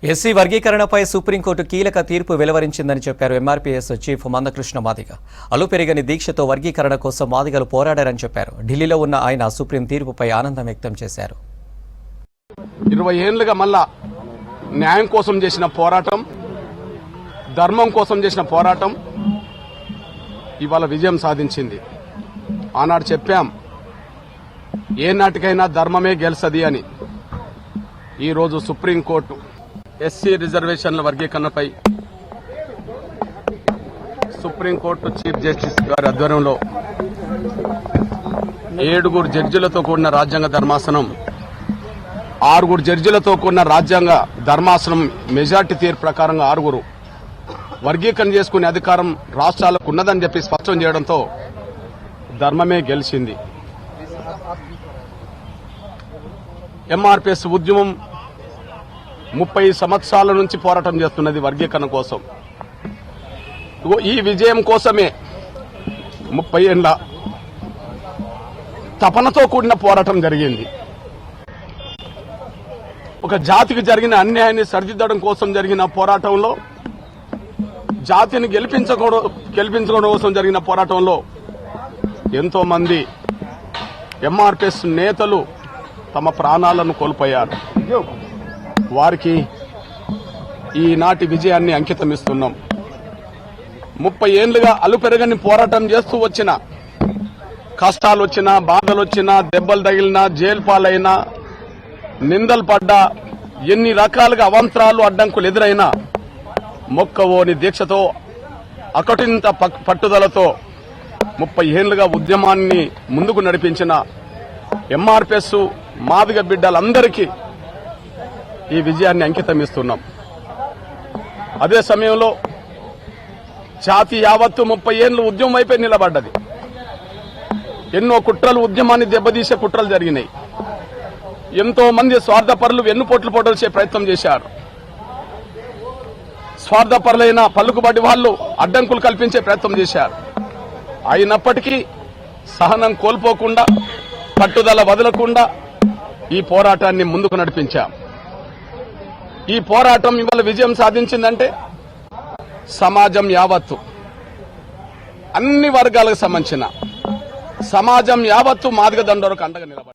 SC వర్గీకరణపై supreme court కీలక తీర్పు వెలువరించిందని చెప్పారు ఎంఆర్పీఎస్ చీఫ్ మందకృష్ణ మాదిగ. అలుపెరగని దీక్షతో వర్గీకరణ కోసం మాదిగలు పోరాడారని చెప్పారు. ఢిల్లీలో ఉన్న ఆయన సుప్రీం తీర్పుపై ఆనందం వ్యక్తం చేశారు. 20 ఏళ్లుగా మళ్ళా న్యాయం కోసం చేసిన పోరాటం, ధర్మం కోసం చేసిన పోరాటం ఇవాళ విజయం సాధించింది. ఆనాడు చెప్పాం, ఏనాటికైనా ధర్మమే గెలుస్తుంది అని. ఈరోజు సుప్రీంకోర్టు ఎస్సీ రిజర్వేషన్ల వర్గీకరణపై సుప్రీంకోర్టు చీఫ్ జస్టిస్ గారి ఆధ్వర్యంలో 7 జడ్జిలతో కూడిన రాజ్యాంగ ధర్మాసనం, 6 జడ్జిలతో కూడిన రాజ్యాంగ ధర్మాసనం మెజార్టీ తీర్పు ప్రకారంగా 6 వర్గీకరణ చేసుకునే అధికారం రాష్ట్రాలకు ఉన్నదని చెప్పి స్పష్టం చేయడంతో ధర్మమే గెలిచింది. ఎంఆర్పీఎస్ ఉద్యమం 30 సంవత్సరాల నుంచి పోరాటం చేస్తున్నది వర్గీకరణ కోసం. ఈ విజయం కోసమే 30 ఏళ్ల తపనతో కూడిన పోరాటం జరిగింది. ఒక జాతికి జరిగిన అన్యాయాన్ని సరిదిద్దడం కోసం జరిగిన పోరాటంలో, జాతిని గెలిపించుకోవడం కోసం జరిగిన పోరాటంలో ఎంతో మంది ఎంఆర్పీఎస్ నేతలు తమ ప్రాణాలను కోల్పోయారు. వారికి ఈనాటి విజయాన్ని అంకితమిస్తున్నాం. 30 ఏళ్లుగా అలుపెరగని పోరాటం చేస్తూ వచ్చిన, కష్టాలు వచ్చినా, బాధలు వచ్చినా, దెబ్బలు తగిలినా, జైలు పాలైనా, నిందలు పడ్డా, ఎన్ని రకాలుగా అవాంతరాలు అడ్డంకులు ఎదురైనా మొక్కవోని దీక్షతో, అకటింత పట్టుదలతో 30 ఏళ్లుగా ఉద్యమాన్ని ముందుకు నడిపించిన ఎంఆర్పీఎస్ మాదిగ బిడ్డలందరికీ ఈ విజయాన్ని అంకితమిస్తున్నాం. అదే సమయంలో జాతి యావత్తు 30 ఏళ్లు ఉద్యమం వైపే నిలబడ్డది. ఎన్నో కుట్రలు, ఉద్యమాన్ని దెబ్బతీసే కుట్రలు జరిగినాయి. ఎంతో మంది స్వార్థపరులు వెన్నుపోట్లు పొడల్చే ప్రయత్నం చేశారు. స్వార్థపరులైన పలుకుబడి వాళ్లు అడ్డంకులు కల్పించే ప్రయత్నం చేశారు. అయినప్పటికీ సహనం కోల్పోకుండా, పట్టుదల వదలకుండా ఈ పోరాటాన్ని ముందుకు నడిపించాం. ఈ పోరాటం ఇవాళ విజయం సాధించిందంటే సమాజం యావత్తు, అన్ని వర్గాలకు సంబంధించిన సమాజం యావత్తు మాదిగ దండోరకు అండగా నిలబడింది.